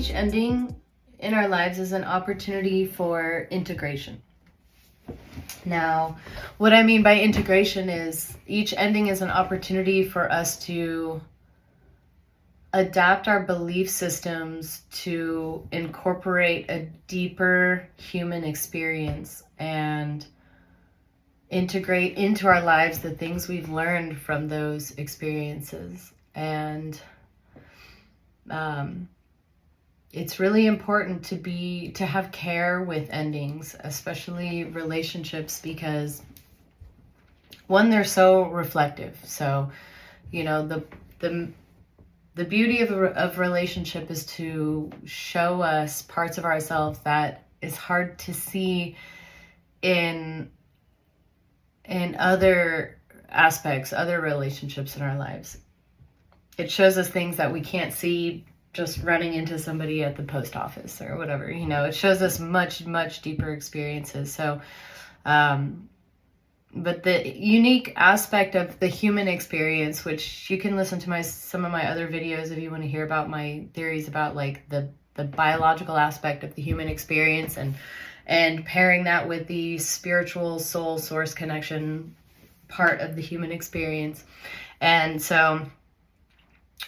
each ending in our lives is an opportunity for integration. Now, what I mean by integration is each ending is an opportunity for us to adapt our belief systems to incorporate a deeper human experience and integrate into our lives the things we've learned from those experiences. And it's really important to have care with endings, especially relationships, because one, they're so reflective. So, the beauty of relationship is to show us parts of ourselves that is hard to see in other aspects, other relationships in our lives. It shows us things that we can't see just running into somebody at the post office or whatever. It shows us much, much deeper experiences. So, but the unique aspect of the human experience, which you can listen to some of my other videos if you want to hear about my theories about like the biological aspect of the human experience, and pairing that with the spiritual soul source connection part of the human experience. And so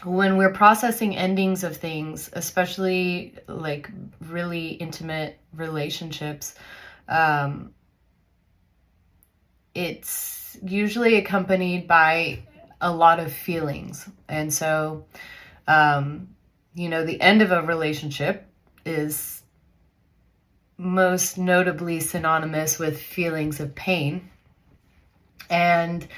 when we're processing endings of things, especially like really intimate relationships, it's usually accompanied by a lot of feelings. And so, the end of a relationship is most notably synonymous with feelings of pain. And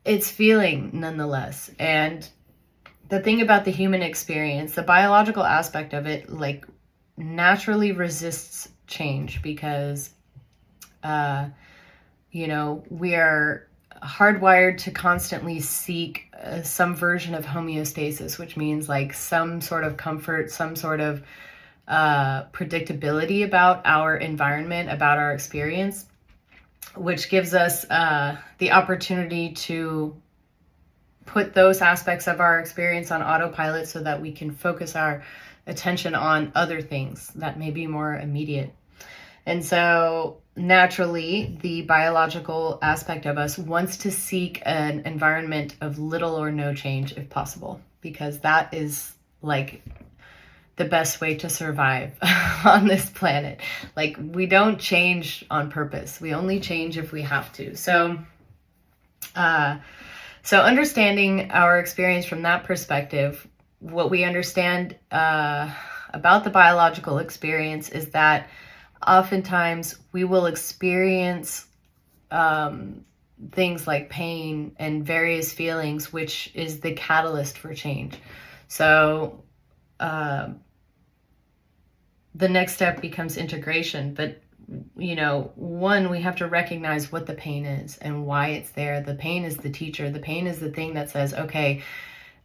it's feeling nonetheless. And the thing about the human experience, the biological aspect of it, like naturally resists change because, we are hardwired to constantly seek some version of homeostasis, which means like some sort of comfort, some sort of predictability about our environment, about our experience, which gives us the opportunity to put those aspects of our experience on autopilot so that we can focus our attention on other things that may be more immediate. And so naturally, the biological aspect of us wants to seek an environment of little or no change if possible, because that is like the best way to survive on this planet. Like, we don't change on purpose. We only change if we have to. So understanding our experience from that perspective, what we understand about the biological experience is that oftentimes we will experience things like pain and various feelings, which is the catalyst for change. So the next step becomes integration. But, one, we have to recognize what the pain is and why it's there. The pain is the teacher. The pain is the thing that says, okay,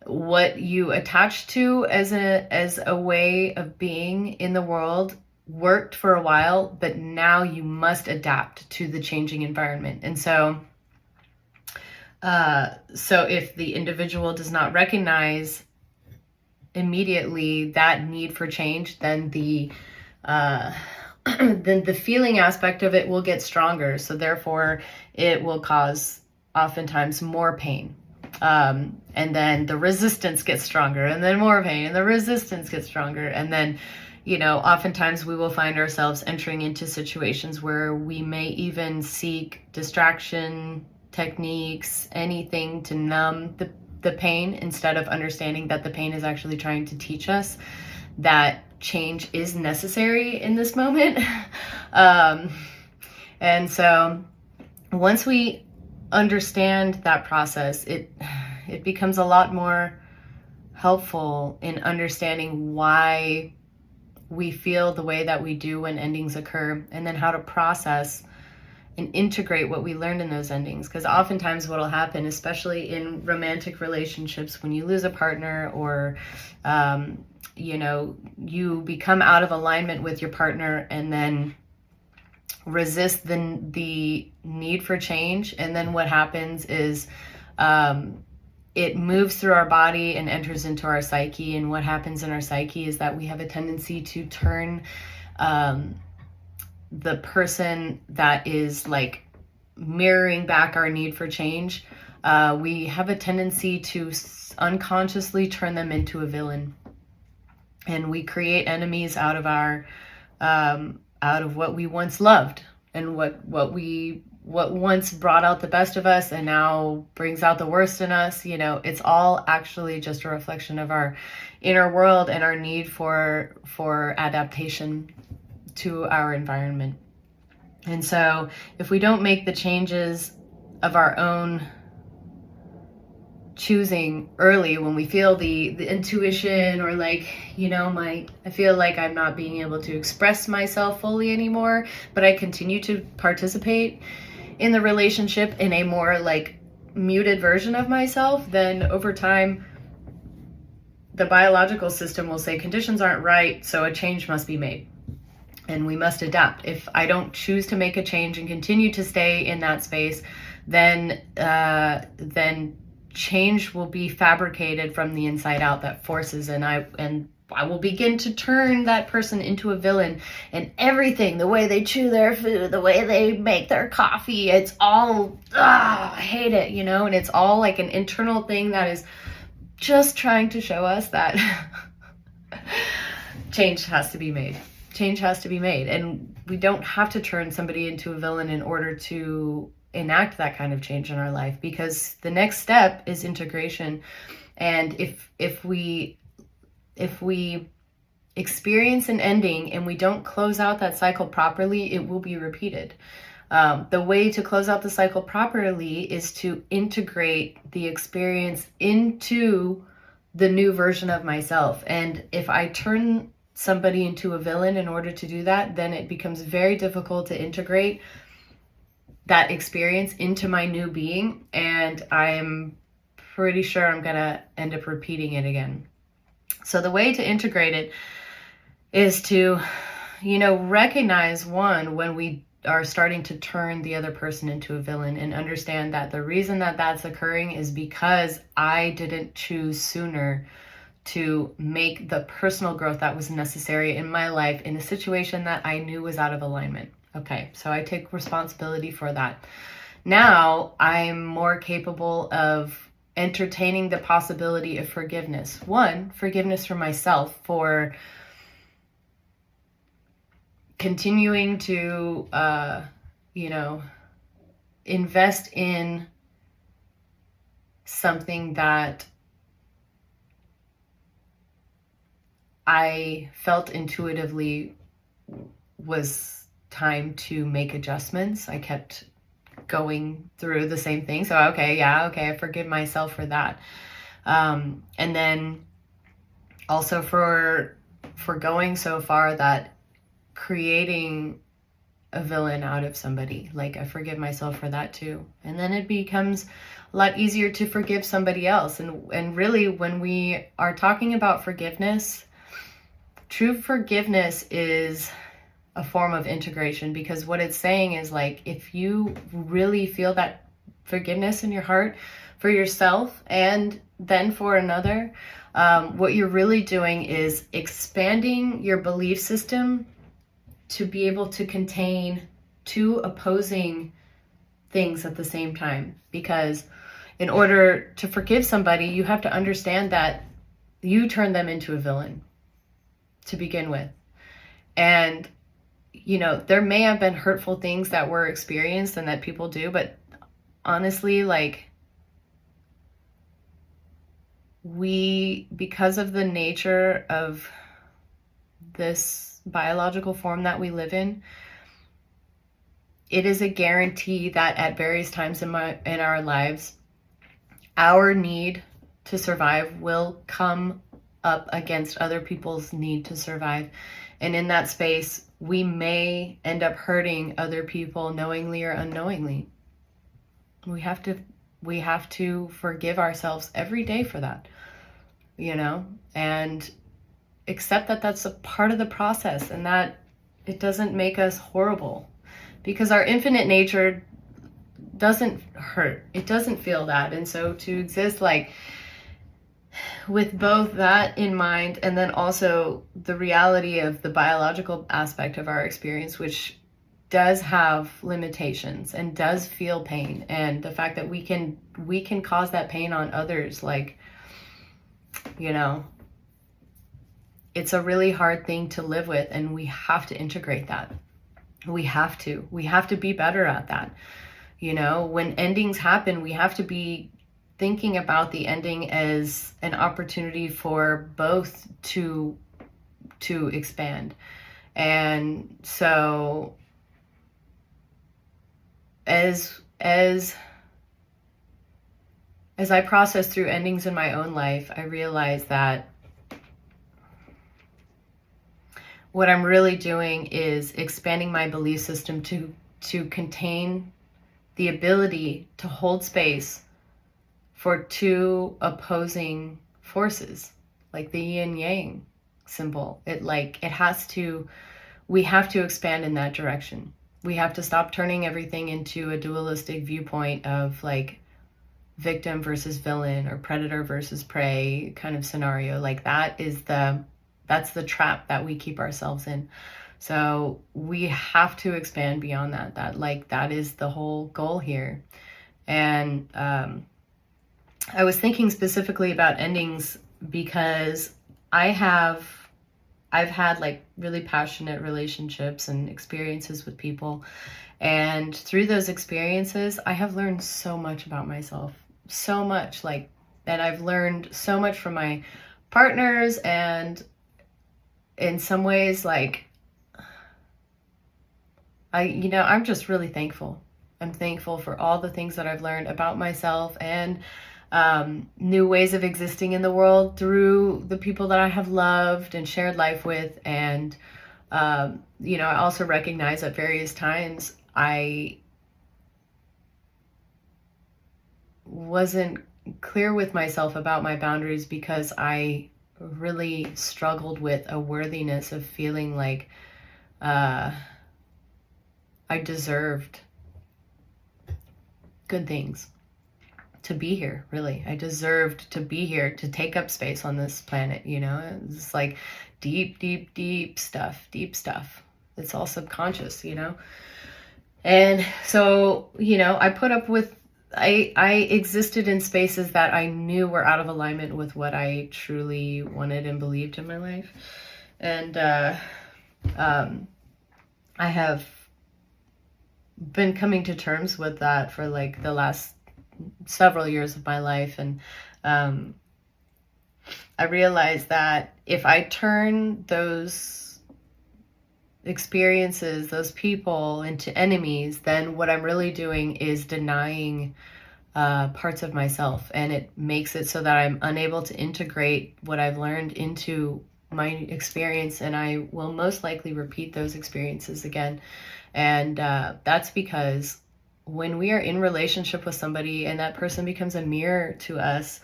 what you attached to as a way of being in the world worked for a while, but now you must adapt to the changing environment. And so if the individual does not recognize immediately that need for change, then the feeling aspect of it will get stronger. So therefore it will cause oftentimes more pain. And then the resistance gets stronger, and then more pain, and the resistance gets stronger. And then, oftentimes we will find ourselves entering into situations where we may even seek distraction techniques, anything to numb the pain, instead of understanding that the pain is actually trying to teach us that change is necessary in this moment. And so once we understand that process, it becomes a lot more helpful in understanding why we feel the way that we do when endings occur, and then how to process and integrate what we learned in those endings. Because oftentimes what will happen, especially in romantic relationships, when you lose a partner or you become out of alignment with your partner and then resist the need for change, and then what happens is it moves through our body and enters into our psyche. And what happens in our psyche is that we have a tendency to turn the person that is like mirroring back our need for change. We have a tendency to unconsciously turn them into a villain, and we create enemies out of our out of what we once loved, and what once brought out the best of us and now brings out the worst in us. You know, it's all actually just a reflection of our inner world and our need for adaptation to our environment. And so if we don't make the changes of our own choosing early, when we feel the intuition, or like, you know, I feel like I'm not being able to express myself fully anymore, but I continue to participate in the relationship in a more like muted version of myself, then over time the biological system will say conditions aren't right, so a change must be made and we must adapt. If I don't choose to make a change and continue to stay in that space, then change will be fabricated from the inside out, that forces, and I will begin to turn that person into a villain. And everything, the way they chew their food, the way they make their coffee, it's all, I hate it, you know? And it's all like an internal thing that is just trying to show us that change has to be made. Change has to be made. And we don't have to turn somebody into a villain in order to enact that kind of change in our life, because the next step is integration. And if we experience an ending and we don't close out that cycle properly, it will be repeated. The way to close out the cycle properly is to integrate the experience into the new version of myself. And if I turn somebody into a villain in order to do that, then it becomes very difficult to integrate that experience into my new being, and I'm pretty sure I'm gonna end up repeating it again. So the way to integrate it is to, you know, recognize, one, when we are starting to turn the other person into a villain, and understand that the reason that that's occurring is because I didn't choose sooner to make the personal growth that was necessary in my life in a situation that I knew was out of alignment. Okay, so I take responsibility for that. Now I'm more capable of entertaining the possibility of forgiveness. One, forgiveness for myself for continuing to, invest in something that I felt intuitively was time to make adjustments. I kept going through the same thing. So, okay, I forgive myself for that. And then also for going so far that creating a villain out of somebody, like I forgive myself for that too. And then it becomes a lot easier to forgive somebody else. And really, when we are talking about forgiveness, true forgiveness is a form of integration, because what it's saying is, like, if you really feel that forgiveness in your heart for yourself and then for another, what you're really doing is expanding your belief system to be able to contain two opposing things at the same time. Because in order to forgive somebody, you have to understand that you turned them into a villain to begin with. And you know, there may have been hurtful things that were experienced and that people do, but honestly, like, because of the nature of this biological form that we live in, it is a guarantee that at various times in our lives, our need to survive will come up against other people's need to survive. And in that space, we may end up hurting other people knowingly or unknowingly. We have to forgive ourselves every day for that, you know, and accept that that's a part of the process, and that it doesn't make us horrible, because our infinite nature doesn't hurt. It doesn't feel that. And so to exist like with both that in mind, and then also the reality of the biological aspect of our experience, which does have limitations and does feel pain, and the fact that we can cause that pain on others, like, you know, it's a really hard thing to live with, and we have to integrate that. We have to be better at that. You know, when endings happen, we have to be thinking about the ending as an opportunity for both to expand. And so as I process through endings in my own life, I realize that what I'm really doing is expanding my belief system to contain the ability to hold space for two opposing forces, like the yin yang symbol. We have to expand in that direction. We have to stop turning everything into a dualistic viewpoint of like victim versus villain or predator versus prey kind of scenario. Like that's the trap that we keep ourselves in. So we have to expand beyond that. That is the whole goal here. And I was thinking specifically about endings because I've had like really passionate relationships and experiences with people. And through those experiences, I have learned so much about myself, so much, and I've learned so much from my partners, and in some ways, I'm just really thankful. I'm thankful for all the things that I've learned about myself and new ways of existing in the world through the people that I have loved and shared life with. And, I also recognize at various times I wasn't clear with myself about my boundaries because I really struggled with a worthiness of feeling like I deserved good things, to be here. Really, I deserved to be here, to take up space on this planet. It's like deep stuff. It's all subconscious. And so I put up with I existed in spaces that I knew were out of alignment with what I truly wanted and believed in my life. And I have been coming to terms with that for like the last several years of my life. And I realized that if I turn those experiences, those people, into enemies, then what I'm really doing is denying parts of myself, and it makes it so that I'm unable to integrate what I've learned into my experience, and I will most likely repeat those experiences again. And that's because when we are in relationship with somebody and that person becomes a mirror to us,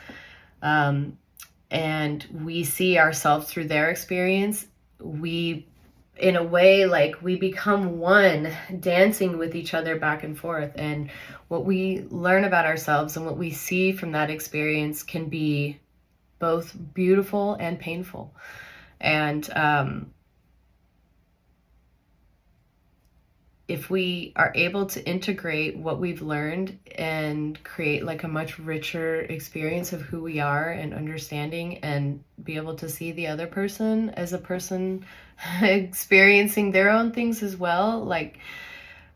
and we see ourselves through their experience, we, in a way, like we become one, dancing with each other back and forth. And what we learn about ourselves and what we see from that experience can be both beautiful and painful. And if we are able to integrate what we've learned and create like a much richer experience of who we are and understanding, and be able to see the other person as a person experiencing their own things as well,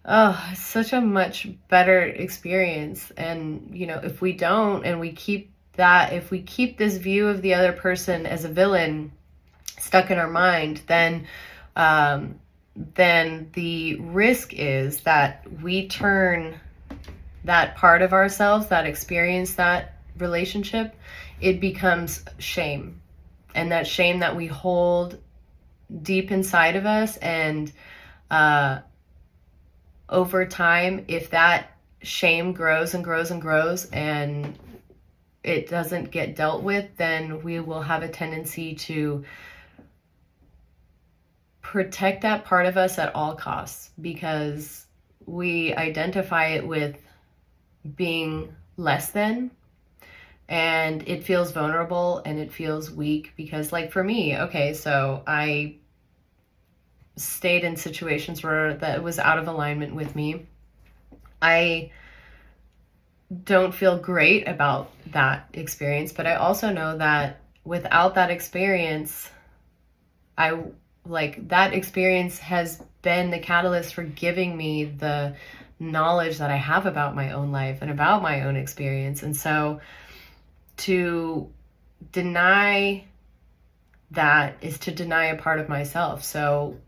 it's such a much better experience. And if we don't, and if we keep this view of the other person as a villain stuck in our mind, then the risk is that we turn that part of ourselves that experienced that relationship, it becomes shame. And that shame that we hold deep inside of us, and over time, if that shame grows and grows and grows and it doesn't get dealt with, then we will have a tendency to protect that part of us at all costs, because we identify it with being less than, and it feels vulnerable and it feels weak because, like, for me, okay, so I stayed in situations where that was out of alignment with me. I don't feel great about that experience, but I also know that without that experience, that experience has been the catalyst for giving me the knowledge that I have about my own life and about my own experience. And so to deny that is to deny a part of myself. So,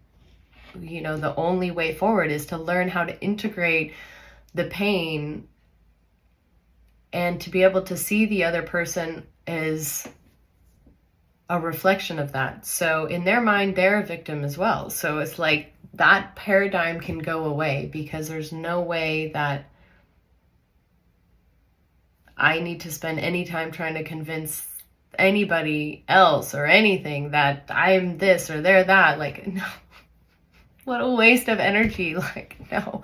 the only way forward is to learn how to integrate the pain and to be able to see the other person as a reflection of that. So in their mind, they're a victim as well. So it's like that paradigm can go away because there's no way that I need to spend any time trying to convince anybody else or anything that I'm this or they're that. Like, no, what a waste of energy. Like, no.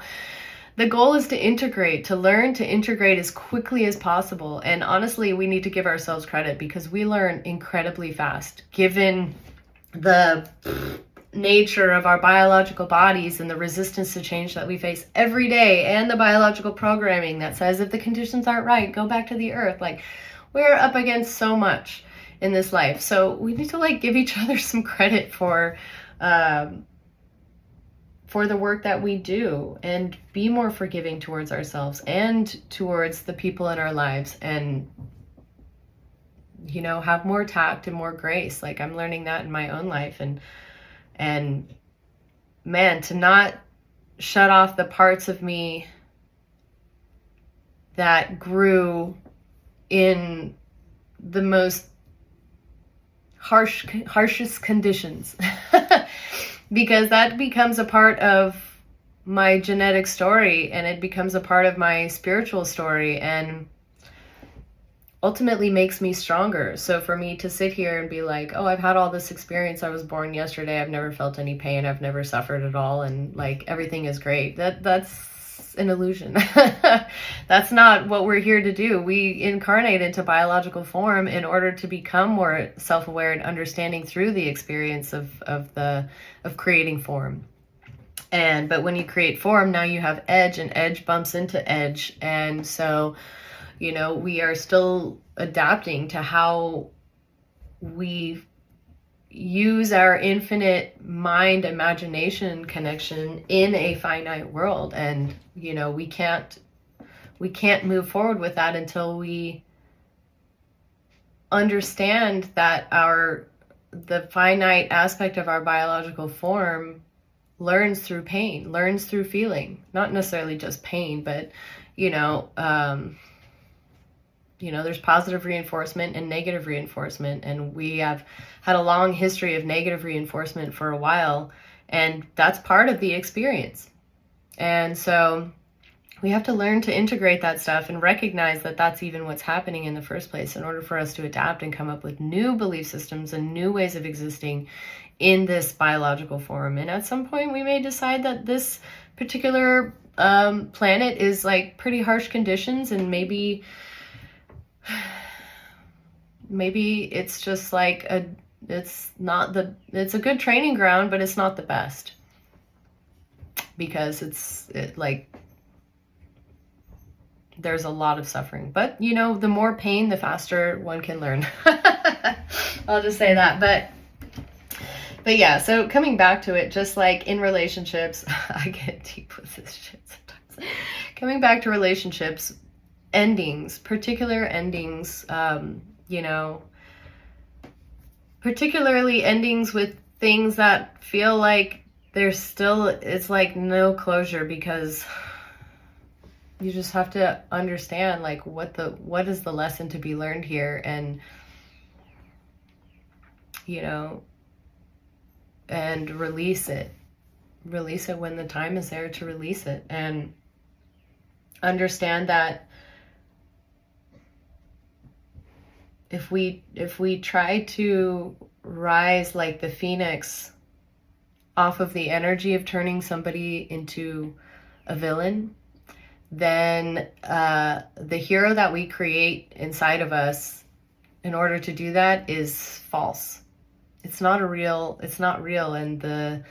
The goal is to integrate, to learn to integrate as quickly as possible. And honestly, we need to give ourselves credit because we learn incredibly fast, given the nature of our biological bodies and the resistance to change that we face every day, and the biological programming that says if the conditions aren't right, go back to the earth. Like, we're up against so much in this life. So we need to give each other some credit for the work that we do, and be more forgiving towards ourselves and towards the people in our lives, and have more tact and more grace. Like, I'm learning that in my own life, and man, to not shut off the parts of me that grew in the most harshest conditions. Because that becomes a part of my genetic story, and it becomes a part of my spiritual story, and ultimately makes me stronger. So for me to sit here and be like, oh, I've had all this experience. I was born yesterday. I've never felt any pain. I've never suffered at all. And everything is great. That's an illusion. That's not what we're here to do. We incarnate into biological form in order to become more self-aware and understanding through the experience of creating form. But when you create form, now you have edge, and edge bumps into edge. And so, we are still adapting to how we use our infinite mind imagination connection in a finite world. And we can't move forward with that until we understand that the finite aspect of our biological form learns through pain, learns through feeling, not necessarily just pain, but there's positive reinforcement and negative reinforcement, and we have had a long history of negative reinforcement for a while, and that's part of the experience. And so we have to learn to integrate that stuff and recognize that that's even what's happening in the first place in order for us to adapt and come up with new belief systems and new ways of existing in this biological form. And at some point we may decide that this particular planet is pretty harsh conditions, and maybe it's just it's a good training ground, but it's not the best, because there's a lot of suffering. But the more pain, the faster one can learn. I'll just say that. But yeah, so coming back to it, just in relationships, I get deep with this shit sometimes. Coming back to relationships, endings, particular endings, particularly endings with things that feel like there's still, it's no closure, because you just have to understand what is the lesson to be learned here, and and release it when the time is there to release it, and understand that if we try to rise like the phoenix off of the energy of turning somebody into a villain, then the hero that we create inside of us in order to do that is false. It's not real, and the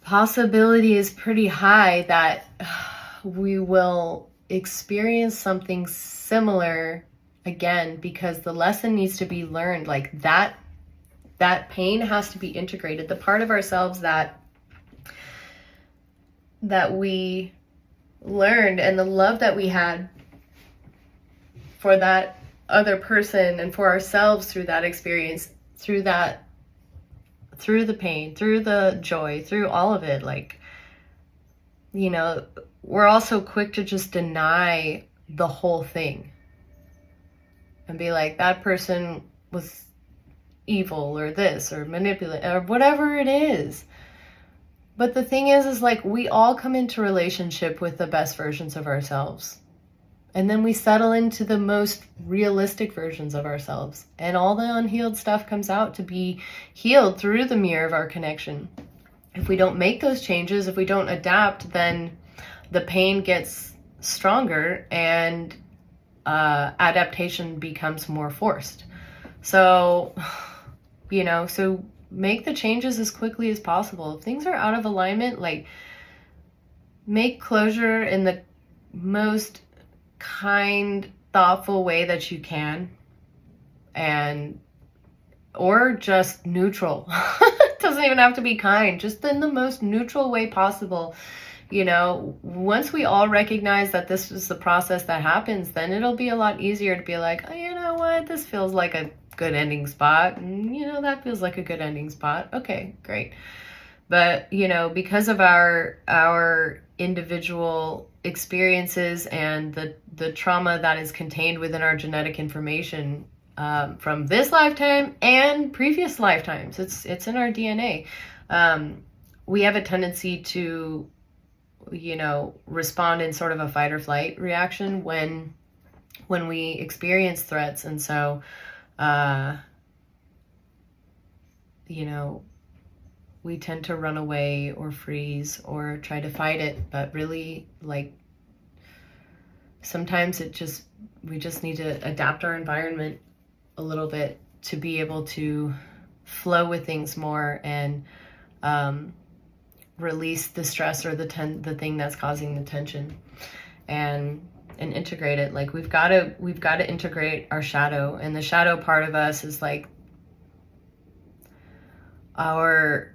possibility is pretty high that we will experience something similar again, because the lesson needs to be learned. Like that pain has to be integrated. The part of ourselves that we learned, and the love that we had for that other person and for ourselves through that experience, through the pain, through the joy, through all of it, like, you know, we're also quick to just deny the whole thing and be like, that person was evil or this or manipulate or whatever it is. But the thing is like, we all come into relationship with the best versions of ourselves. And then we settle into the most realistic versions of ourselves. And all the unhealed stuff comes out to be healed through the mirror of our connection. If we don't make those changes, if we don't adapt, then the pain gets stronger and adaptation becomes more forced. So, you know, so make the changes as quickly as possible. If things are out of alignment, like, make closure in the most kind, thoughtful way that you can, and or just neutral. It doesn't even have to be kind, just in the most neutral way possible. You know, once we all recognize that this is the process that happens, then it'll be a lot easier to be like, oh, you know what, this feels like a good ending spot, and you know, that feels like a good ending spot. Okay, great. But, you know, because of our individual experiences and the trauma that is contained within our genetic information, from this lifetime and previous lifetimes, it's in our DNA. We have a tendency to, you know, respond in sort of a fight or flight reaction when we experience threats. And so, you know, we tend to run away or freeze or try to fight it. But really, like, sometimes we just need to adapt our environment a little bit to be able to flow with things more and release the stress or the thing that's causing the tension, and integrate it. Like, we've got to integrate our shadow, and the shadow part of us is like our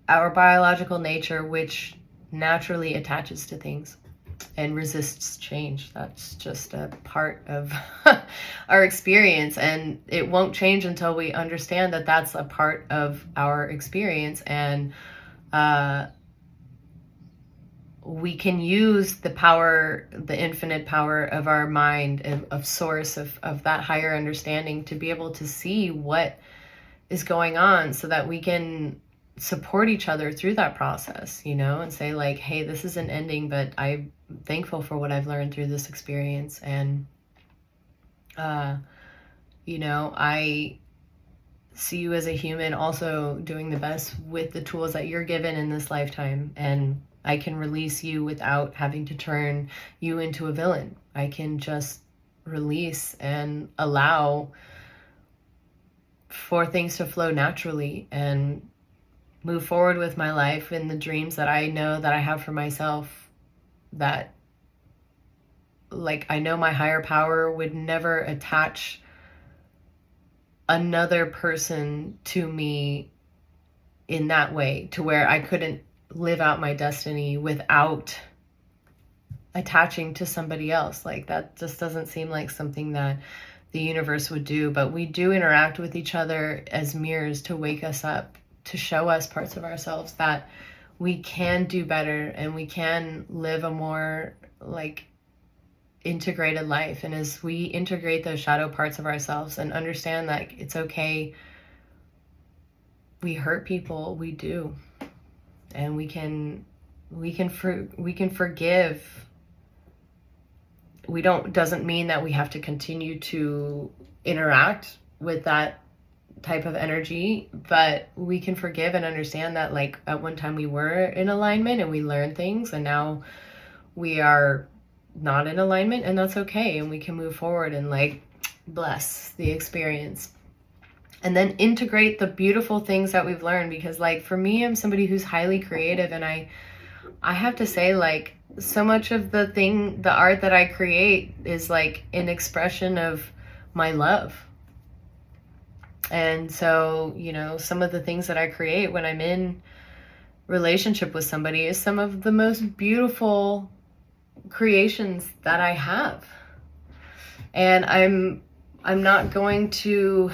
biological nature, which naturally attaches to things and resists change. That's just a part of our experience, and it won't change until we understand that that's a part of our experience. And we can use the power, the infinite power of our mind, of source, of that higher understanding, to be able to see what is going on, so that we can support each other through that process, you know, and say like, hey, this is an ending, but I'm thankful for what I've learned through this experience. And, you know, I see you as a human also doing the best with the tools that you're given in this lifetime. And I can release you without having to turn you into a villain. I can just release and allow for things to flow naturally and move forward with my life and the dreams that I know that I have for myself. That, like, I know my higher power would never attach another person to me in that way, to where I couldn't live out my destiny without attaching to somebody else. Like, that just doesn't seem like something that the universe would do. But we do interact with each other as mirrors to wake us up, to show us parts of ourselves that we can do better, and we can live a more like integrated life. And as we integrate those shadow parts of ourselves and understand that it's okay, we hurt people, we do, and we can forgive. Doesn't mean that we have to continue to interact with that type of energy, but we can forgive and understand that like at one time we were in alignment and we learned things, and now we are not in alignment, and that's okay, and we can move forward and like bless the experience and then integrate the beautiful things that we've learned. Because like for me, I'm somebody who's highly creative, and I have to say, like, so much of the art that I create is like an expression of my love. And so, you know, some of the things that I create when I'm in relationship with somebody is some of the most beautiful creations that I have. And I'm not going to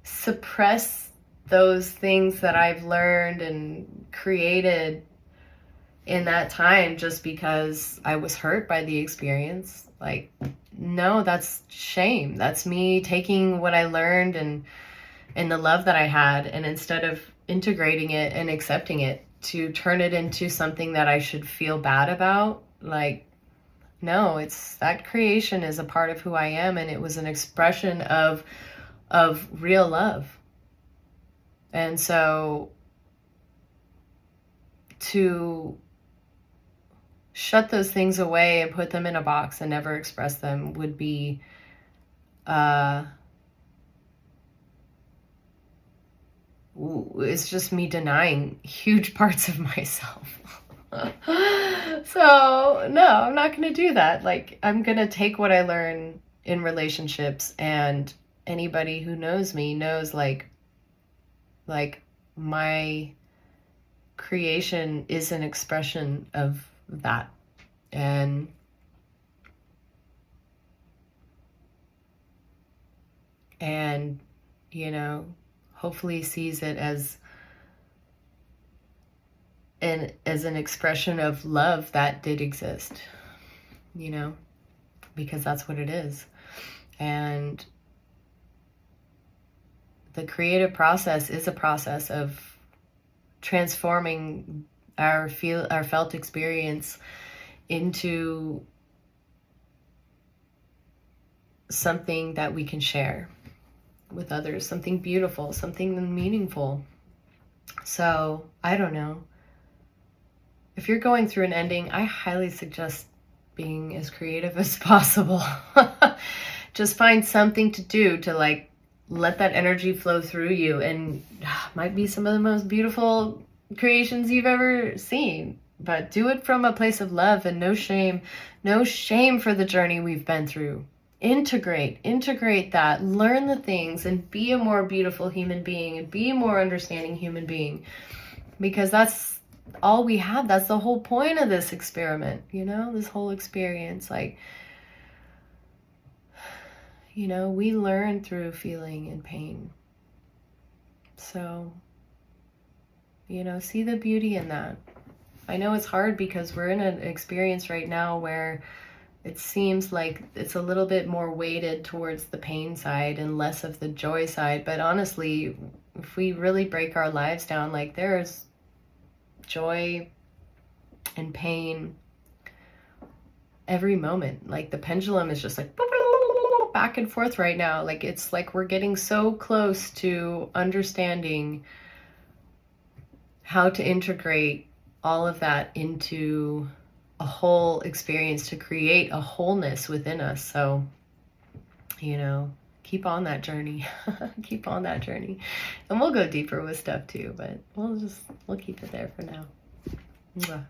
suppress those things that I've learned and created in that time just because I was hurt by the experience. Like, no, that's shame. That's me taking what I learned and the love that I had, and instead of integrating it and accepting it, to turn it into something that I should feel bad about. Like, no, it's that creation is a part of who I am, and it was an expression of real love. And so to shut those things away and put them in a box and never express them would be it's just me denying huge parts of myself. So no, I'm not going to do that. Like, I'm going to take what I learn in relationships, and anybody who knows me knows like my creation is an expression of that. And you know, hopefully sees it as an expression of love that did exist, you know, because that's what it is. And the creative process is a process of transforming our felt experience into something that we can share with others, something beautiful, something meaningful. So I don't know. If you're going through an ending, I highly suggest being as creative as possible. Just find something to do to like let that energy flow through you, and might be some of the most beautiful creations you've ever seen. But do it from a place of love and no shame for the journey we've been through. Integrate that, learn the things, and be a more beautiful human being, and be a more understanding human being, because that's all we have. That's the whole point of this experiment, you know, this whole experience. Like, you know, we learn through feeling and pain. So, you know, see the beauty in that. I know it's hard because we're in an experience right now where it seems like it's a little bit more weighted towards the pain side and less of the joy side. But honestly, if we really break our lives down, like, there's joy and pain every moment. Like, the pendulum is just like back and forth right now. Like, it's like we're getting so close to understanding how to integrate all of that into a whole experience to create a wholeness within us. So, you know, keep on that journey. Keep on that journey. And we'll go deeper with stuff too, but we'll keep it there for now. Mwah.